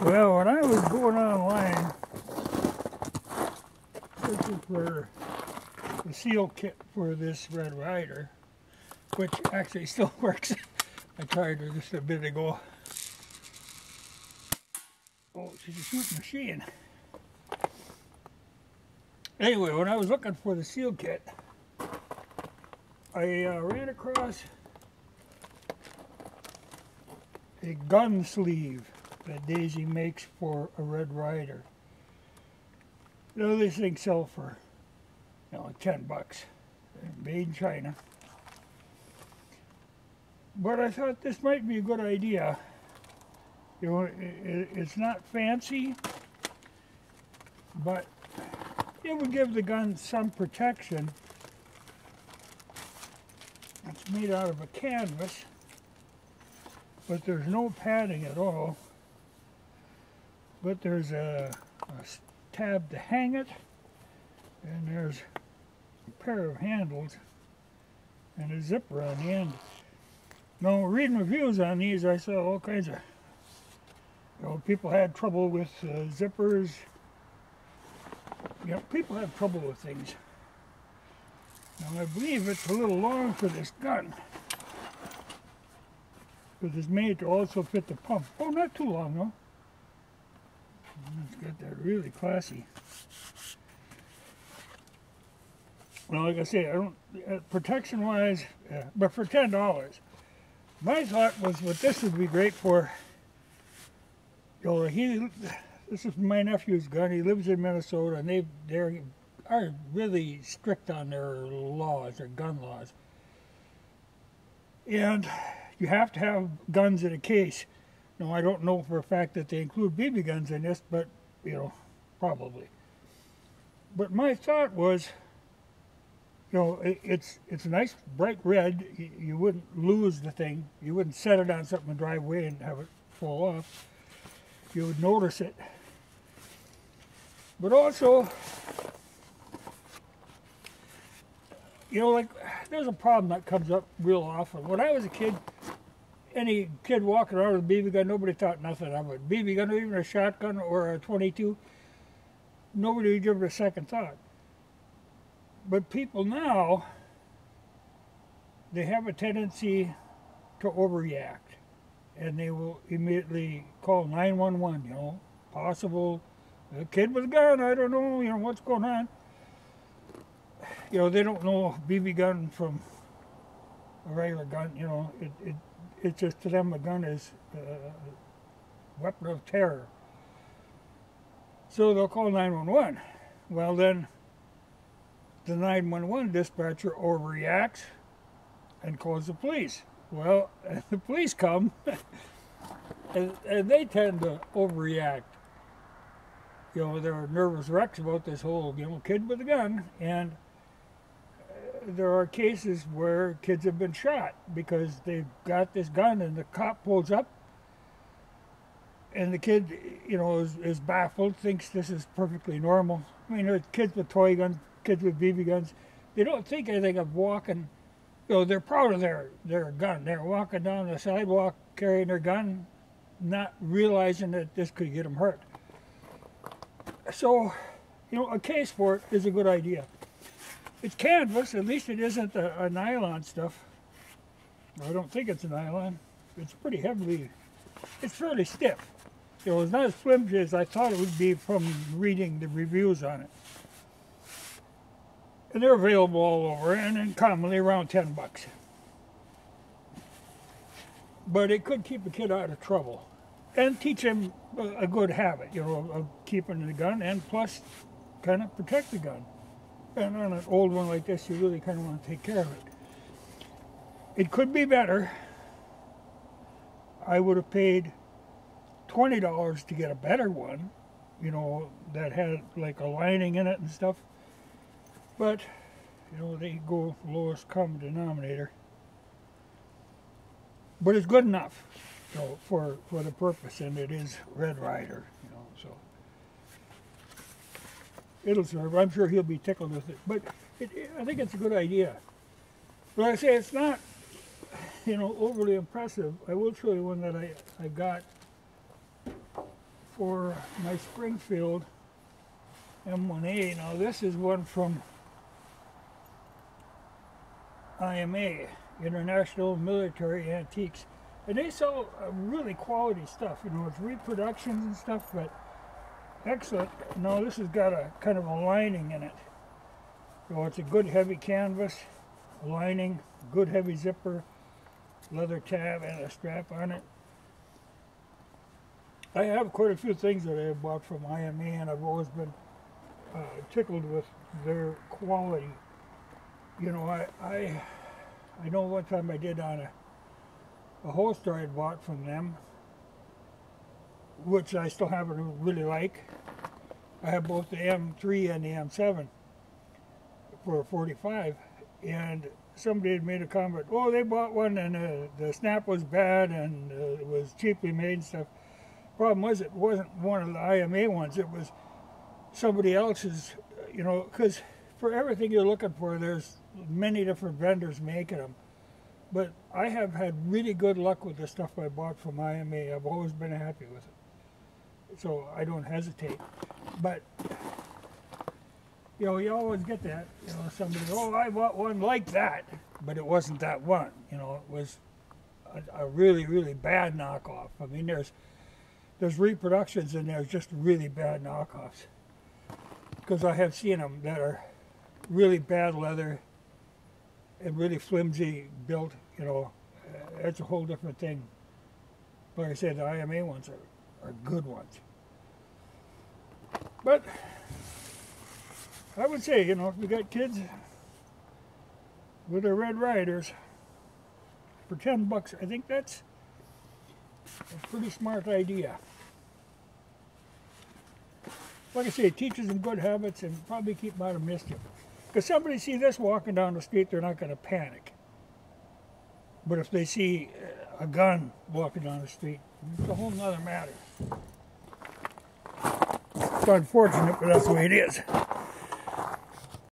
Well, when I was going online searching for the seal kit for this Red Ryder, which actually still works. I tried her just a bit ago. Oh, she's a shooting machine. Anyway, when I was looking for the seal kit, I ran across a gun sleeve that Daisy makes for a Red Ryder. You know, these things sell for, like 10 bucks. They're made in China. But I thought this might be a good idea. You know, it's not fancy, but it would give the gun some protection. It's made out of a canvas, but there's no padding at all. But there's a tab to hang it, and there's a pair of handles and a zipper on the end. Now, reading reviews on these, I saw all kinds of, people had trouble with zippers. People have trouble with things. Now, I believe it's a little long for this gun, because it's made to also fit the pump. Oh, not too long, though. It's got that really classy. Well, like I say, I don't, protection-wise, but for $10. My thought was what this would be great for, this is my nephew's gun. He lives in Minnesota, and they are really strict on their laws, their gun laws. And you have to have guns in a case. Now, I don't know for a fact that they include BB guns in this, but, probably. But my thought was, it's a nice bright red. You wouldn't lose the thing. You wouldn't set it on something and drive away and have it fall off. You would notice it. But also, there's a problem that comes up real often. When I was a kid, any kid walking around with a BB gun, nobody thought nothing of it. BB gun, or even a shotgun or a 22, nobody would give it a second thought. But people now, they have a tendency to overreact. And they will immediately call 911, possible, a kid with a gun, I don't know, what's going on. They don't know BB gun from a regular gun, it's just to them a gun is a weapon of terror. So they'll call 911. Well then, the 911 dispatcher overreacts and calls the police. Well, the police come, and they tend to overreact. They're nervous wrecks about this whole, kid with a gun, and there are cases where kids have been shot because they've got this gun and the cop pulls up, and the kid, is baffled, thinks this is perfectly normal. I mean, there's kids with toy guns, kids with BB guns. They don't think anything of walking. They're proud of their gun. They're walking down the sidewalk carrying their gun, not realizing that this could get them hurt. So, a case for it is a good idea. It's canvas, at least it isn't a nylon stuff. I don't think it's a nylon. It's pretty heavily, it's fairly stiff. It's not as flimsy as I thought it would be from reading the reviews on it. And they're available all over, and then commonly around 10 bucks. But it could keep a kid out of trouble and teach him a good habit, of keeping the gun, and plus kind of protect the gun. And on an old one like this, you really kind of want to take care of it. It could be better. I would have paid $20 to get a better one, that had like a lining in it and stuff. But, they go lowest common denominator. But it's good enough, for the purpose, and it is Red Ryder, so it'll serve. I'm sure he'll be tickled with it. But I think it's a good idea. But I say it's not, overly impressive. I will show you one that I got for my Springfield M1A. Now this is one from IMA, International Military Antiques. And they sell really quality stuff. You know, it's reproductions and stuff, but excellent. No, this has got a kind of a lining in it. So it's a good heavy canvas, lining, good heavy zipper, leather tab, and a strap on it. I have quite a few things that I have bought from IMA, and I've always been tickled with their quality. You know, I know one time I did on a holster I had bought from them, which I still haven't really like. I have both the M3 and the M7 for $45, and somebody had made a comment, oh, they bought one and the snap was bad and it was cheaply made and stuff. Problem was, it wasn't one of the IMA ones, it was somebody else's, you know, because for everything you're looking for, there's many different vendors making them. But I have had really good luck with the stuff I bought from IMA. I've always been happy with it. So I don't hesitate. But, you know, you always get that. You know, somebody, oh, I bought one like that. But it wasn't that one. You know, it was a really, really bad knockoff. I mean, there's reproductions and there's just really bad knockoffs. Because I have seen them that are really bad leather and really flimsy built, you know, that's a whole different thing. Like I said, the IMA ones are good ones. But I would say, you know, if you got kids with their red Ryders for $10, I think that's a pretty smart idea. Like I say, it teaches them good habits and probably keep them out of mischief. Because somebody see this walking down the street, they're not going to panic. But if they see a gun walking down the street, it's a whole nother matter. It's unfortunate, but that's the way it is.